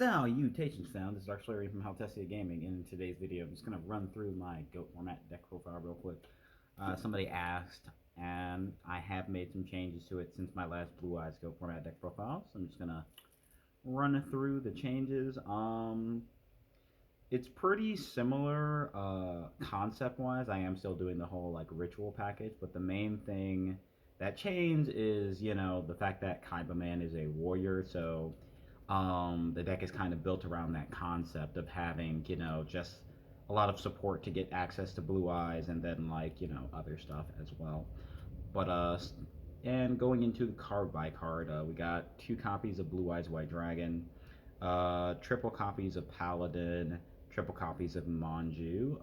Salutations, fam. This is actually Arim from Haltessiagaming. In today's video, I'm just going to run through my GOAT format deck profile real quick. Somebody asked, and I have made some changes to it since my last Blue Eyes GOAT format deck profile. So I'm just going to run through the changes. It's pretty similar concept-wise. I am still doing the whole like ritual package, but the main thing that changed is, the fact that Kaiba Man is a warrior, so the deck is kind of built around that concept of having, just a lot of support to get access to Blue Eyes and then, like, other stuff as well. But, and going into the card by card, we got 2 copies of Blue Eyes White Dragon, triple copies of Paladin, triple copies of Manju,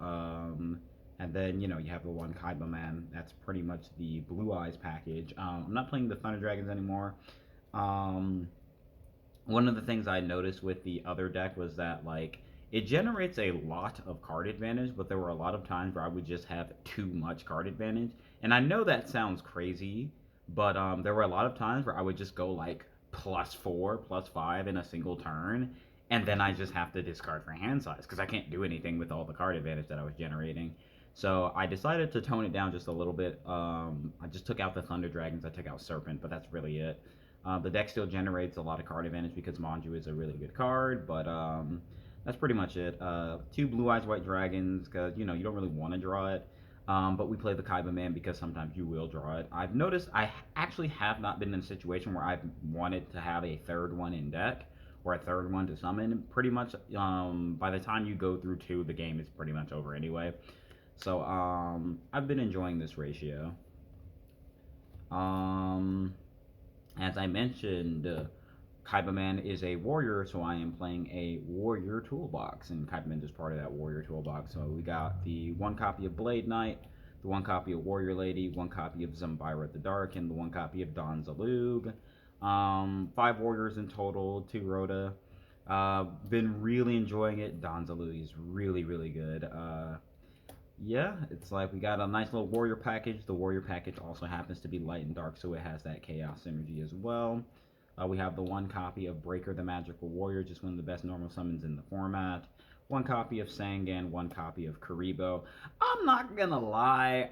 and then, you have the one Kaiba Man. That's pretty much the Blue Eyes package. I'm not playing the Thunder Dragons anymore. One of the things I noticed with the other deck was that, like, it generates a lot of card advantage, but there were a lot of times where I would just have too much card advantage. And I know that sounds crazy, but there were a lot of times where I would just go like +4, +5 in a single turn, and then I just have to discard for hand size because I can't do anything with all the card advantage that I was generating. So I decided to tone it down just a little bit. I just took out the Thunder Dragons, I took out Serpent, but that's really it. The deck still generates a lot of card advantage because Manju is a really good card, but that's pretty much it. 2 Blue Eyes White Dragons because you don't really want to draw it, but we play the Kaiba Man because sometimes you will draw it. I've noticed I actually have not been in a situation where I've wanted to have a third one in deck or a third one to summon. Pretty much by the time you go through 2, the game is pretty much over anyway. So I've been enjoying this ratio. As I mentioned, Kaiba Man is a warrior, so I am playing a warrior toolbox, and Kaiba Man is part of that warrior toolbox. So we got the 1 copy of Blade Knight, the 1 copy of Warrior Lady, 1 copy of Zambira the Dark, and the 1 copy of Don Zalug. 5 warriors in total, 2 Rhoda. Been really enjoying it. Don Zalug is really, really good. Yeah, it's like we got a nice little warrior package. The warrior package also happens to be light and dark, so it has that chaos synergy as well. We have the 1 copy of Breaker the Magical Warrior, just one of the best normal summons in the format. 1 copy of Sangan, 1 copy of Karibo. I'm not gonna lie,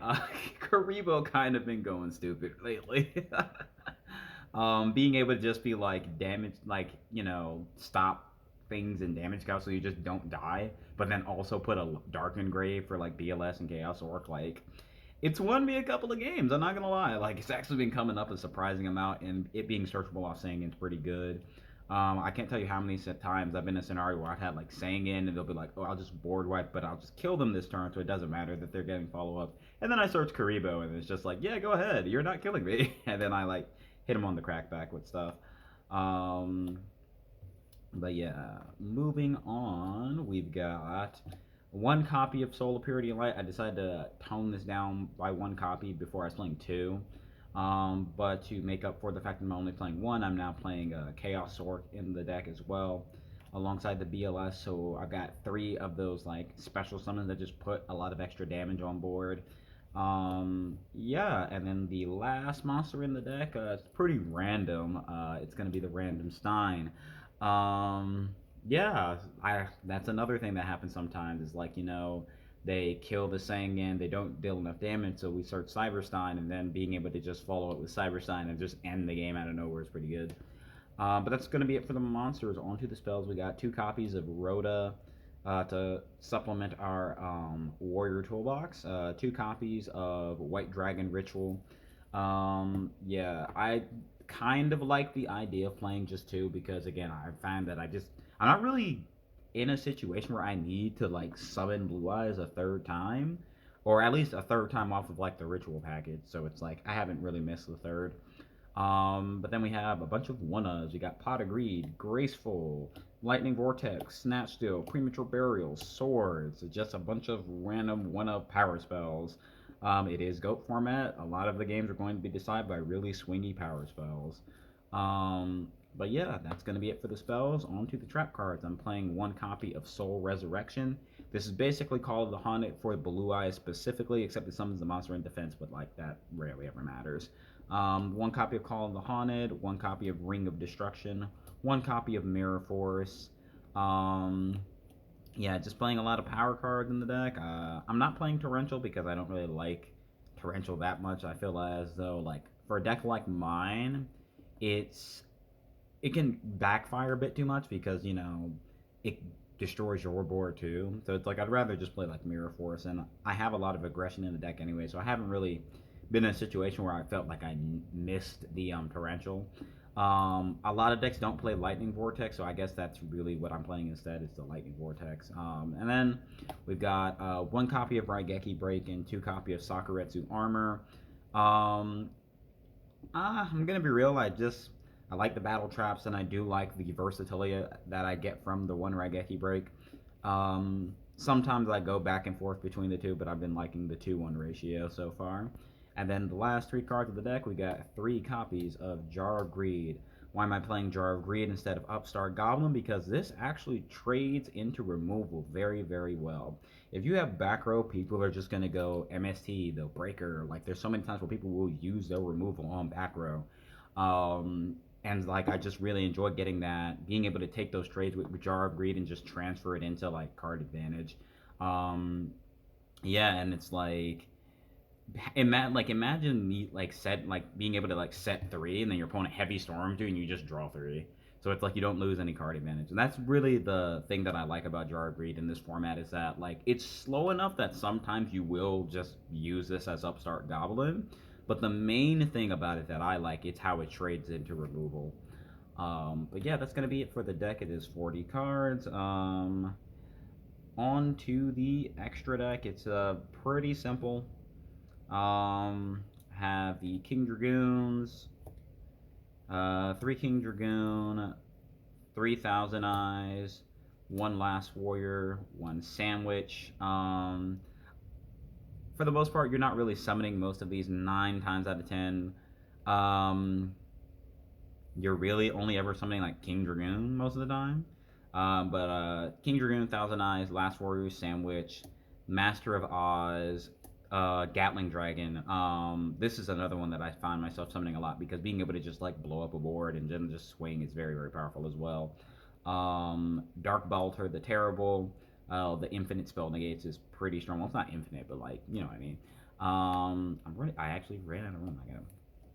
Karibo kind of been going stupid lately. Being able to just be like damage, like, stop things in damage counts so you just don't die, but then also put a Dark Engrave for like BLS and Chaos Orc, like, it's won me a couple of games, I'm not gonna lie. Like, it's actually been coming up a surprising amount, and it being searchable off Sangan's pretty good. I can't tell you how many times I've been in a scenario where I've had like Sangan, and they'll be like, oh, I'll just board wipe, but I'll just kill them this turn, so it doesn't matter that they're getting follow-up. And then I search Karibo, and it's just like, yeah, go ahead, you're not killing me. And then I like hit him on the crackback with stuff. But yeah, moving on, we've got 1 copy of Soul of Purity and Light. I decided to tone this down by 1 copy before I was playing 2. But to make up for the fact that I'm only playing 1, I'm now playing Chaos Orc in the deck as well, alongside the BLS. So I've got 3 of those like special summons that just put a lot of extra damage on board. Yeah, and then the last monster in the deck, it's pretty random. It's going to be the Random Stein. Yeah, that's another thing that happens sometimes is like, they kill the Sangan, they don't deal enough damage, so we search Cyberstein, and then being able to just follow it with Cyberstein and just end the game out of nowhere is pretty good. But that's going to be it for the monsters. On to the spells. We got 2 copies of Rhoda to supplement our warrior toolbox, 2 copies of White Dragon Ritual. Yeah, I kind of like the idea of playing just 2 because, again, I find that I'm not really in a situation where I need to like summon Blue Eyes a 3rd time, or at least a 3rd time off of like the ritual package. So it's like I haven't really missed the 3rd. But then we have a bunch of 1-ofs. We got Pot of Greed, Graceful, Lightning Vortex, Snatch Steal, Premature Burial, Swords. Just a bunch of random 1-of power spells. It is GOAT format. A lot of the games are going to be decided by really swingy power spells. But yeah, that's going to be it for the spells. On to the trap cards. I'm playing 1 copy of Soul Resurrection. This is basically Call of the Haunted for Blue Eyes specifically, except it summons the monster in defense, but like that rarely ever matters. 1 copy of Call of the Haunted, 1 copy of Ring of Destruction, 1 copy of Mirror Force, Um, yeah, just playing a lot of power cards in the deck. I'm not playing Torrential because I don't really like Torrential that much. I feel as though like for a deck like mine, it's it can backfire a bit too much because it destroys your board too. So it's like I'd rather just play like Mirror Force, and I have a lot of aggression in the deck anyway, so I haven't really been in a situation where I felt like I missed the Torrential. A lot of decks don't play Lightning Vortex, so I guess that's really what I'm playing instead. Is the Lightning Vortex. And then we've got one copy of Raigeki Break and two copy of Sakuretsu Armor. Um, I'm gonna be real. I like the battle traps, and I do like the versatility that I get from the one Raigeki break. Sometimes I go back and forth between the two, but I've been liking the 2-1 ratio so far. And then the last three cards of the deck, we got three copies of Jar of Greed. Why am I playing Jar of Greed instead of Upstart Goblin? Because this actually trades into removal very, very well. If you have back row, people are just going to go MST, they'll breaker. Like, there's so many times where people will use their removal on back row. And like I just really enjoy getting that, being able to take those trades with Jar of Greed and just transfer it into like card advantage. Um, yeah, and it's like imagine me like set like being able to like set three and then your opponent heavy storms you and you just draw three. So it's like you don't lose any card advantage. And that's really the thing that I like about Jar of Greed in this format is that like it's slow enough that sometimes you will just use this as Upstart Goblin. But the main thing about it that I like it's how it trades into removal. But yeah, that's gonna be it for the deck. It is 40 cards. On to the extra deck. It's pretty simple. Have the King Dragoons, 3 King Dragoon, 3,000 Eyes, 1 Last Warrior, 1 Sandwich. For the most part, you're not really summoning most of these 9 times out of 10. You're really only ever summoning like King Dragoon most of the time. But King Dragoon, Thousand Eyes, Last Warrior, Sandwich, Master of Oz, Gatling Dragon. This is another one that I find myself summoning a lot because being able to just like blow up a board and then just swing is very, very powerful as well. Dark Balter, the Terrible. The infinite spell negates is pretty strong. Well, it's not infinite, but like you know what I mean. I actually ran out of room. I gotta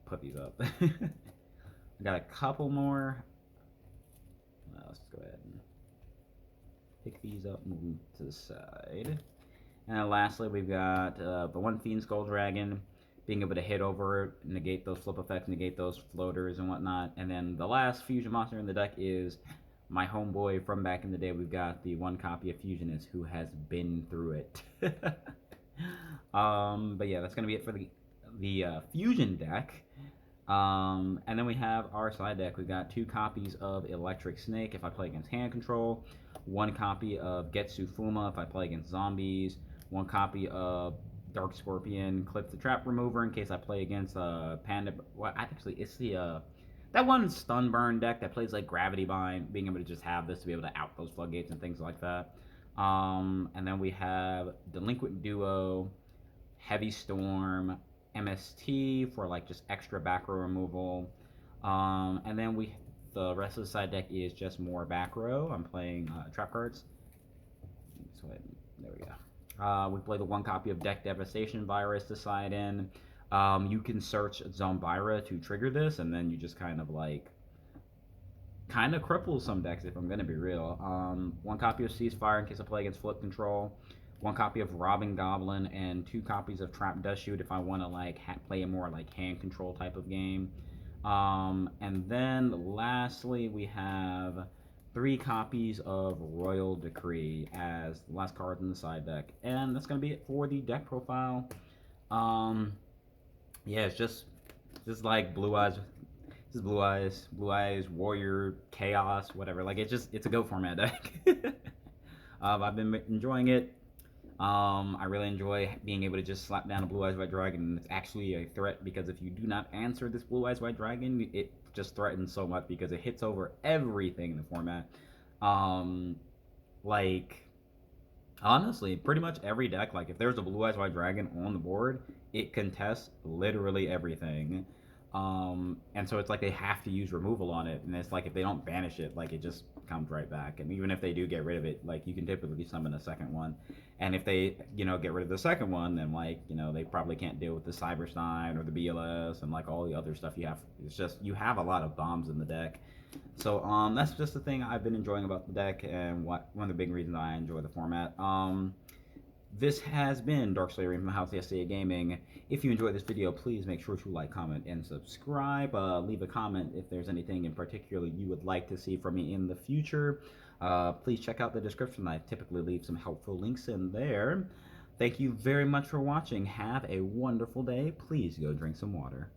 put these up. I got a couple more. Let's go ahead and pick these up, move them to the side. And then lastly, we've got the one Fiend Skull Dragon, being able to hit over, negate those flip effects, negate those floaters and whatnot. And then the last fusion monster in the deck is my homeboy from back in the day. We've got the one copy of Fusionist who has been through it. But yeah, that's gonna be it for the fusion deck. And then we have our side deck. We've got 2 copies of Electric Snake if I play against hand control, 1 copy of Getsu Fuma if I play against zombies, 1 copy of Dark Scorpion, Clip the Trap Remover in case I play against Panda. Well, actually, it's the that one stun burn deck that plays like Gravity Bind, being able to just have this to be able to out those floodgates and things like that. And then we have Delinquent Duo, Heavy Storm, MST for like just extra back row removal. And then the rest of the side deck is just more back row. I'm playing trap cards. So there we go. We play the 1 copy of Deck Devastation Virus to side in. You can search Zombira to trigger this, and then you just kind of cripple some decks if I'm gonna be real. 1 copy of Ceasefire in case I play against Flip Control. 1 copy of Robbing Goblin and 2 copies of Trap Dust Shoot if I want to like play a more like hand control type of game. And then lastly we have 3 copies of Royal Decree as the last card in the side deck, and that's gonna be it for the deck profile. Yeah, it's just like Blue Eyes. This is Blue Eyes, Warrior, Chaos, whatever. Like it's a go format deck. I've been enjoying it. I really enjoy being able to just slap down a Blue Eyes White Dragon. It's actually a threat because if you do not answer this Blue Eyes White Dragon, it just threatens so much because it hits over everything in the format. Like honestly, pretty much every deck, like if there's a Blue Eyes White Dragon on the board, it contests literally everything. And so it's like they have to use removal on it, and it's like if they don't banish it, like it just comes right back. And even if they do get rid of it, like you can typically summon a second one. And if they, get rid of the second one, then they probably can't deal with the Cyberstein or the BLS and like all the other stuff you have. It's just you have a lot of bombs in the deck. So that's just the thing I've been enjoying about the deck, and one of the big reasons I enjoy the format. This has been Arim from Haltessiagaming. If you enjoyed this video, please make sure to like, comment, and subscribe. Leave a comment if there's anything in particular you would like to see from me in the future. Please check out the description. I typically leave some helpful links in there. Thank you very much for watching. Have a wonderful day. Please go drink some water.